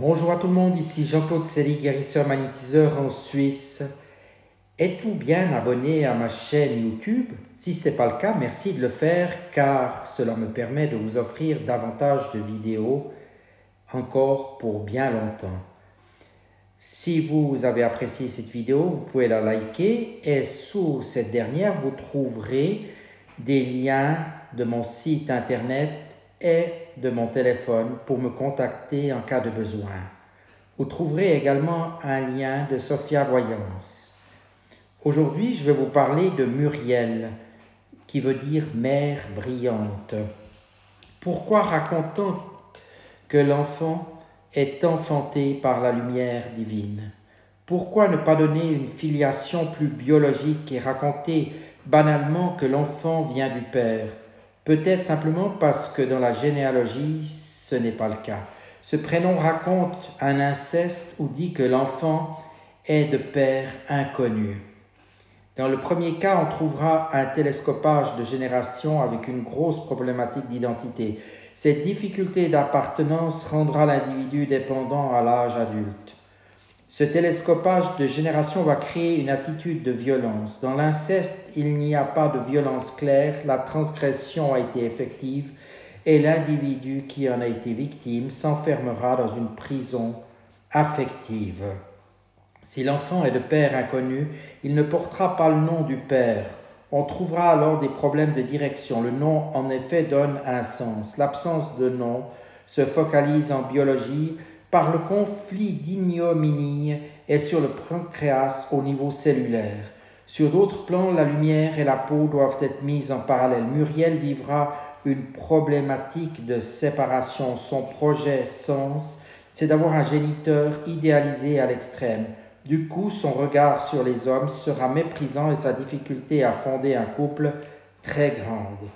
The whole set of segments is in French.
Bonjour à tout le monde, ici Jean-Claude Sely, guérisseur magnétiseur en Suisse. Êtes-vous bien abonné à ma chaîne YouTube? Si ce n'est pas le cas, merci de le faire car cela me permet de vous offrir davantage de vidéos encore pour bien longtemps. Si vous avez apprécié cette vidéo, vous pouvez la liker et sous cette dernière, vous trouverez des liens de mon site internet et de mon téléphone pour me contacter en cas de besoin. Vous trouverez également un lien de Sophia Voyance. Aujourd'hui, je vais vous parler de Muriel, qui veut dire mère brillante. Pourquoi raconte-t-on que l'enfant est enfanté par la lumière divine? Pourquoi ne pas donner une filiation plus biologique et raconter banalement que l'enfant vient du Père? Peut-être simplement parce que dans la généalogie, ce n'est pas le cas. Ce prénom raconte un inceste ou dit que l'enfant est de père inconnu. Dans le premier cas, on trouvera un télescopage de génération avec une grosse problématique d'identité. Cette difficulté d'appartenance rendra l'individu dépendant à l'âge adulte. Ce télescopage de génération va créer une attitude de violence. Dans l'inceste, il n'y a pas de violence claire, la transgression a été effective et l'individu qui en a été victime s'enfermera dans une prison affective. Si l'enfant est de père inconnu, il ne portera pas le nom du père. On trouvera alors des problèmes de direction. Le nom, en effet, donne un sens. L'absence de nom se focalise en biologie par le conflit d'ignominie et sur le pancréas au niveau cellulaire. Sur d'autres plans, la lumière et la peau doivent être mises en parallèle. Muriel vivra une problématique de séparation. Son projet sens, c'est d'avoir un géniteur idéalisé à l'extrême. Du coup, son regard sur les hommes sera méprisant et sa difficulté à fonder un couple très grande.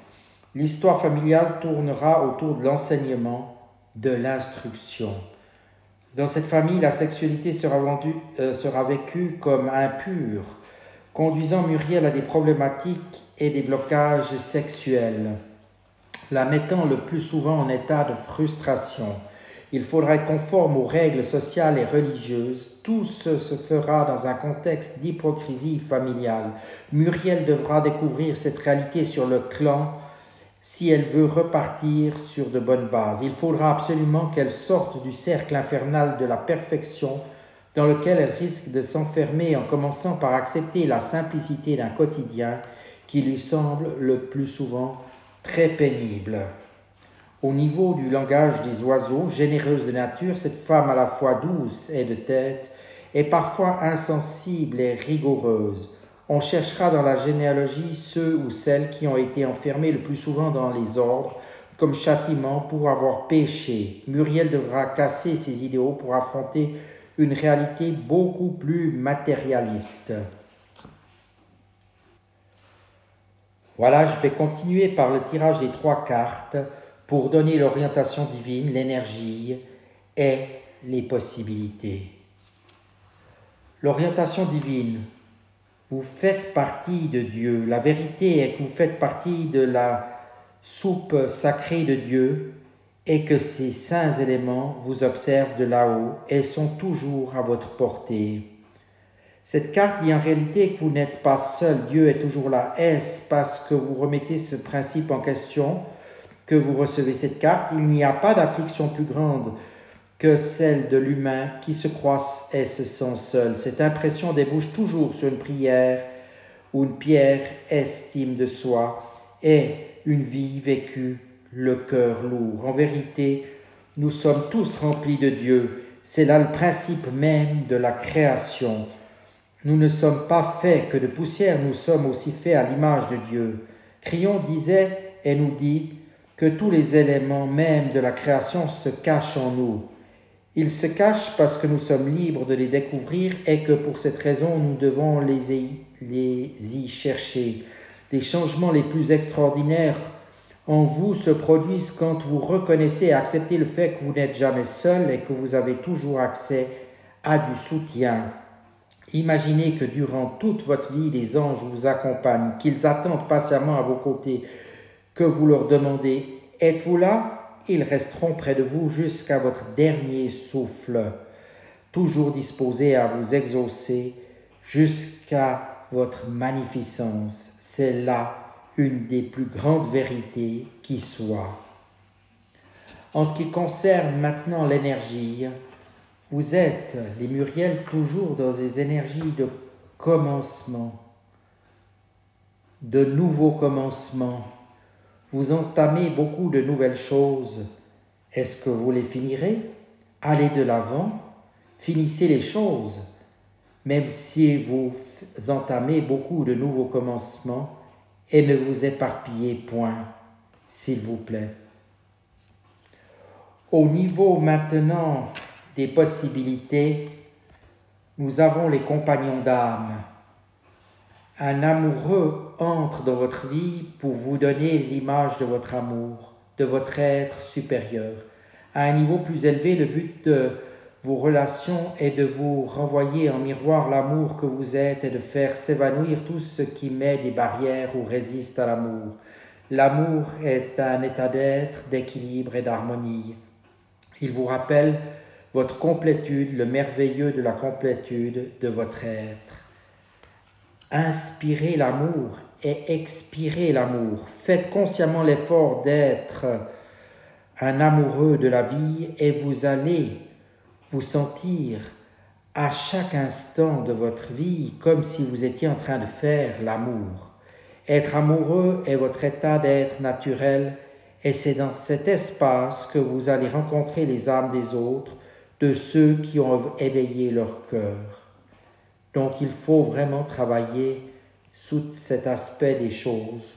L'histoire familiale tournera autour de l'enseignement, de l'instruction. Dans cette famille, la sexualité sera vécue comme impure, conduisant Muriel à des problématiques et des blocages sexuels, la mettant le plus souvent en état de frustration. Il faudra être conforme aux règles sociales et religieuses. Tout se fera dans un contexte d'hypocrisie familiale. Muriel devra découvrir cette réalité sur le clan si elle veut repartir sur de bonnes bases. Il faudra absolument qu'elle sorte du cercle infernal de la perfection dans lequel elle risque de s'enfermer en commençant par accepter la simplicité d'un quotidien qui lui semble le plus souvent très pénible. Au niveau du langage des oiseaux, généreuse de nature, cette femme à la fois douce et de tête est parfois insensible et rigoureuse. On cherchera dans la généalogie ceux ou celles qui ont été enfermés le plus souvent dans les ordres comme châtiment pour avoir péché. Muriel devra casser ses idéaux pour affronter une réalité beaucoup plus matérialiste. Voilà, je vais continuer par le tirage des 3 cartes pour donner l'orientation divine, l'énergie et les possibilités. L'orientation divine. Vous faites partie de Dieu. La vérité est que vous faites partie de la soupe sacrée de Dieu et que ces saints éléments vous observent de là-haut et sont toujours à votre portée. Cette carte dit en réalité que vous n'êtes pas seul. Dieu est toujours là. Est-ce parce que vous remettez ce principe en question que vous recevez cette carte? Il n'y a pas d'affliction plus grande que celle de l'humain qui se croit et se sent seul. Cette impression débouche toujours sur une prière ou une pierre estime de soi et une vie vécue, le cœur lourd. En vérité, nous sommes tous remplis de Dieu. C'est là le principe même de la création. Nous ne sommes pas faits que de poussière, nous sommes aussi faits à l'image de Dieu. Crillon disait et nous dit que tous les éléments même de la création se cachent en nous. Ils se cachent parce que nous sommes libres de les découvrir et que pour cette raison, nous devons les y chercher. Les changements les plus extraordinaires en vous se produisent quand vous reconnaissez et acceptez le fait que vous n'êtes jamais seul et que vous avez toujours accès à du soutien. Imaginez que durant toute votre vie, les anges vous accompagnent, qu'ils attendent patiemment à vos côtés, que vous leur demandez « Êtes-vous là ?» ils resteront près de vous jusqu'à votre dernier souffle, toujours disposés à vous exaucer jusqu'à votre magnificence. C'est là une des plus grandes vérités qui soit. En ce qui concerne maintenant l'énergie, vous êtes, les Muriels, toujours dans des énergies de commencement, de nouveaux commencements. Vous entamez beaucoup de nouvelles choses. Est-ce que vous les finirez? Allez de l'avant, finissez les choses. Même si vous entamez beaucoup de nouveaux commencements, et ne vous éparpillez point, s'il vous plaît. Au niveau maintenant des possibilités, nous avons les compagnons d'âme. Un amoureux entre dans votre vie pour vous donner l'image de votre amour, de votre être supérieur. À un niveau plus élevé, le but de vos relations est de vous renvoyer en miroir l'amour que vous êtes et de faire s'évanouir tout ce qui met des barrières ou résiste à l'amour. L'amour est un état d'être, d'équilibre et d'harmonie. Il vous rappelle votre complétude, le merveilleux de la complétude de votre être. Inspirez l'amour et expirez l'amour. Faites consciemment l'effort d'être un amoureux de la vie et vous allez vous sentir à chaque instant de votre vie comme si vous étiez en train de faire l'amour. Être amoureux est votre état d'être naturel et c'est dans cet espace que vous allez rencontrer les âmes des autres, de ceux qui ont éveillé leur cœur. Donc il faut vraiment travailler sous cet aspect des choses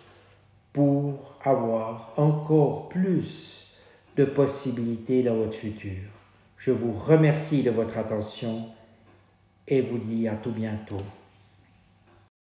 pour avoir encore plus de possibilités dans votre futur. Je vous remercie de votre attention et vous dis à tout bientôt.